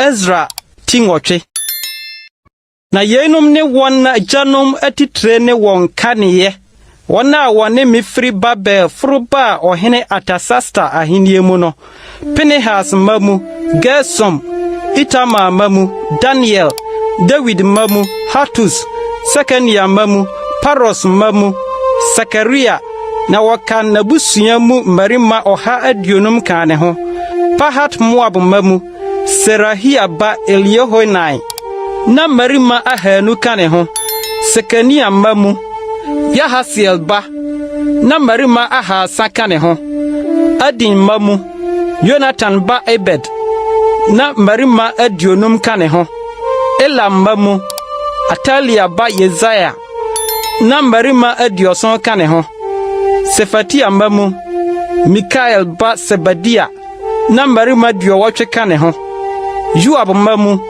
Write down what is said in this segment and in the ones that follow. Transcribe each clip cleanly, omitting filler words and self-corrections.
Ezra Tingotwe. Na yenum ne wona janom atitre ne won kaneye. Wona wone mifri Babel fruba ohene Atasasta ahenie mu no. Pinehas mamu, Gersom, Itamar mamu, Daniel, David mamu, Hatus, Sekania mamu, Paros mamu, Sakaria, na wakan nabusua mu marima oha aduonum kan ne ho. Pahat Moab mamu, Serahia ba Eliehoenai, na marima ahanu kan ne ho. Sekania mamu, Yahasiel ba, na marima ahasa kan ne ho. Adin mamu, Jonathan ba Ebed, na marima aduonum kan ne ho. Elam mamu, Atalia ba Yesaya, na marima adioson kan ne ho. Sefatia mamu, Mikael ba Sebadia, na marima duowatwe kan ne ho. Joab mamu,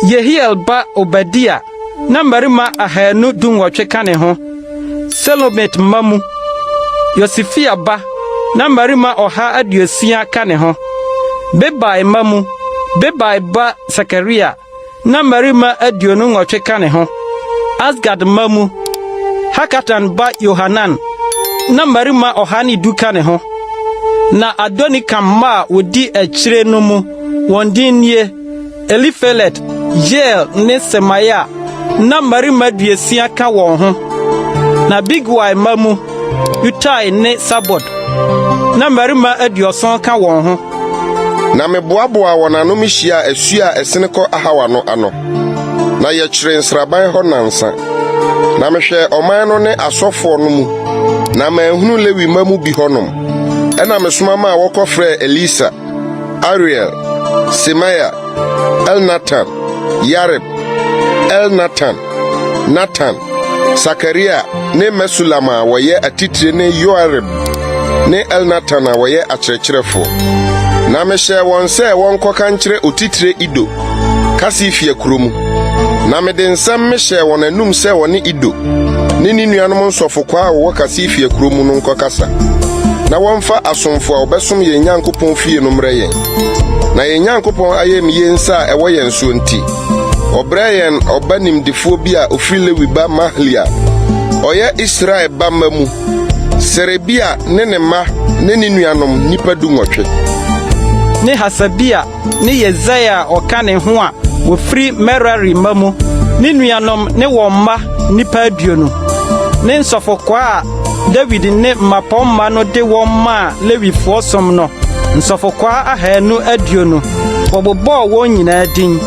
Yehiel ba Obadia, na marima ahanu dunwatwe kan ne ho. Selomit mamu, Yosifia ba, na marima oha adiosia kan ne ho. Bebai mamu, Bebai ba Sakaria, na marima aduonu nwotwe kan ne ho. Asgad mamu, Hakatan ba Yohanan, na marima ohani du kan ne ho. Na Adonikam ma wodi achire no mu wondin nie Elifelet, Yeel ne Semaya, na marima duesia ka won ho. Na Bigwai mamu, Utai ne Sabot, na marima adioson ka won ho. Na meboaboa wonano mihia asua eseneko ahawa no ano. Na ye kyere nsraban ho nansa. Na mehwe oman no ne asofo no mu. Na manhunu Lewi mamu bi honom. Ena mesoma ma wokofre Elisa, Ariel, Semaya, Elnathan, Yareb, Elnathan, Nathan, Sakaria, ne Mesulama woye atitire ne Yoareb, ne Elnathan woye akyerɛkyerɛfo. Na mehyɛ wɔn sɛ wɔnkɔka nkyerɛ otitire Ido, Kasifia kuromu. Na mede nsɛm mehyɛ wɔn anum sɛ wɔne Ido, ne nuanom nsɔfokwa a wɔwɔ Kasifia kuromu no nkɔkasa. Na wɔmfa asomfo a wɔbɛsom yɛn Nyankopɔn fie no mmerɛ yɛn. Na yɛn Nyankopɔn ayɛ me yɛn nsa a ɛwɔ yɛn so nti, ɔbrɛ yɛn ɔba nimdefoɔ bi a ofiri Lewi ba Mahlia, ɔyɛ Israel ba mamu, Serebia ne ne ma ne ne nuanom nipa du nwɔtwe. Ne Hasabia, ne Yesaya oka ne ho a wofri Merari mamu, ne nuanom ne womma nipa aduonu. Ne nsofokwa a David ne mapomma no de womma Lewifo som no, nsofokwa ahanu aduonu. Wobobɔ won nyina din.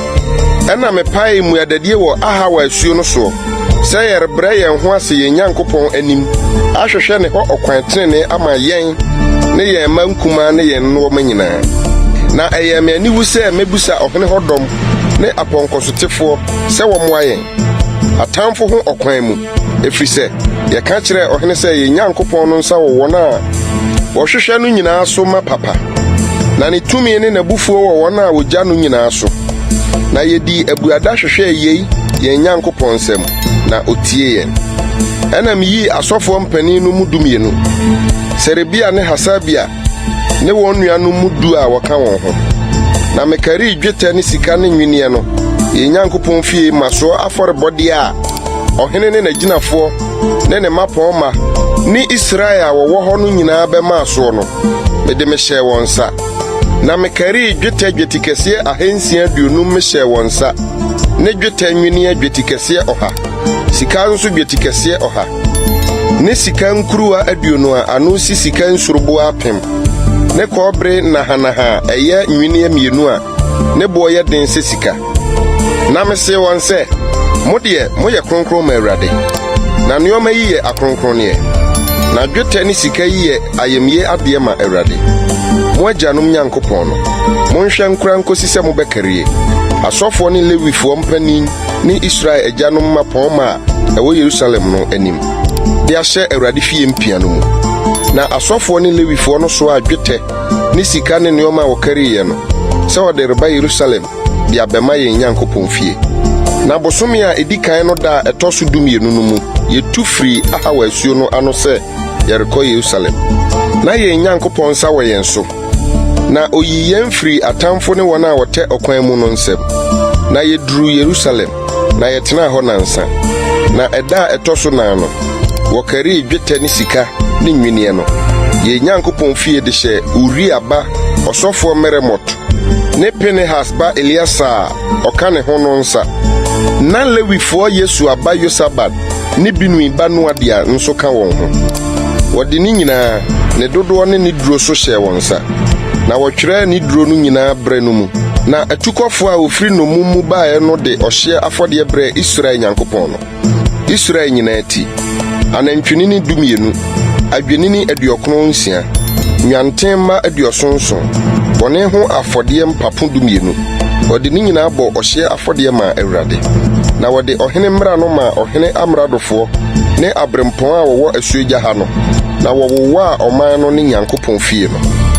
Ɛna mepae mu adadie wɔ ahawa asuo no so. Sɛ yɛrebrɛ yɛn ho ase yɛn Nyankopɔn anim, ahwehwɛ ne hɔ ɔkwan tenene ama yɛn ne yɛn mankuma ne yɛn nnoɔma nyinaa. Na ɛyɛ me aniwu sɛ mebusa ɔhene hɔ dɔm ne apɔnkɔsotefoɔ sɛ wɔmmoa yɛn atamfo ho ɔkwan mu, ɛfiri sɛ yɛka kyerɛ ɔhene sɛ yɛn Nyankopɔn no nsa wɔ wɔn a wɔhwehwɛ no nyinaa so ma papa, na ne tumi ne n'abufuo wɔ wɔn a wogya no nyinaa so. Na yɛdi abuada hwehwɛ yei yɛn Nyankopɔn nsɛm, na otie yɛn. Ɛna meyi asɔfoɔ mpanin no mu dumienu, Serebia ne Hasabia ne wɔn nuanom mu du a wɔka wɔn ho. Na mekari dwetɛ ne sika ne nwiniɛ no yɛn Nyankopɔn fie masoɔ afɔrebɔde a ɔhene ne n'agyinafoɔ ne ne mapɔnma ne Israel a wɔwɔ hɔ no nyinaa bɛma soɔ no, mede mehyɛ wɔn nsa. Na mekari dwetɛ dwetikɛseɛ 650 mehyɛ wɔn nsa, ne dwetɛ nwiniɛ dwetikɛseɛ 100, sika nso dwetikɛseɛ 100, ne sika nkuruwa 20 a ano si sika nsuroboa 1000, ne kɔbere nahanaha ɛyɛ nwiniɛ 2 a ne boɔ yɛ den sɛ sika. Na mese wɔn sɛ, modeɛ moyɛ kronkron ma Awurade, na nneɔma yi yɛ akronkronneɛ, na dwetɛ ne sika yi yɛ ayamye adeɛ ma Awurade, mo agyanom Nyankopɔn no. Monhwɛ nkora nkosi sɛ mobɛkarie asɔfoɔ ne Lewifoɔ mpanin ne Israel agyanom mapɔnma a ɛwɔ Yerusalem no anim, de ahyɛ Awurade fie mpia no mu. Na asɔfoɔ ne Lewifoɔ no so a dwetɛ ne sika ne nneɔma a wɔkariɛ no, sɛ wɔde reba Yerusalem de abɛma yɛn Nyankopɔn fie. Na bosome a edi kan no da a ɛtɔ so 12 no mu, yɛtu firi ahawa asuo no ano sɛ yɛrekɔ Yerusalem. Na yɛn Nyankopɔn nsa wɔ yɛn so, na oyi yɛn firi atamfo ne wɔn a wɔtɛ ɔkwan mu no nsɛm. Na yɛduru Yerusalem, na yɛtena hɔ nansa. Na ɛda a ɛtɔ so nan no, wɔkari dwetɛ ne sika ne nwiniɛ no. Yɛn Nyankopɔn fie de hyɛ Uria ba ɔsɔfoɔ Meremot ne Pinehas ba Eliasa ɔka ne ho no nsa. Na Lewifoɔ Yesu aba Yosabad ne Binui ba Noadia nso ka wɔn ho. Wɔde ne nyinaa ne dodoɔ ne ne duro so hyɛ wɔn nsa. Na wɔtwerɛ ne duro no nyinaa brɛ no mu. Na atukɔfoɔ a ofiri no mu baeɛ no de ɔhye afɔdeɛ brɛ Israel Nyankopɔn no. Israel nyinaa ti. Anantwinini 12, adwenini 96, nwantemma 79, bɔne ho afɔdeɛ mpapo 12. Wɔde ne nyinaa bɔ ɔhye afɔdeɛ ma Awurade. Na wɔde ɔhene mmara no ma ɔhene amradofoɔ ne abrempɔn a wɔwɔ asuogya ha no. Na wɔwowaa ɔman no ne Nyankopɔn fie no.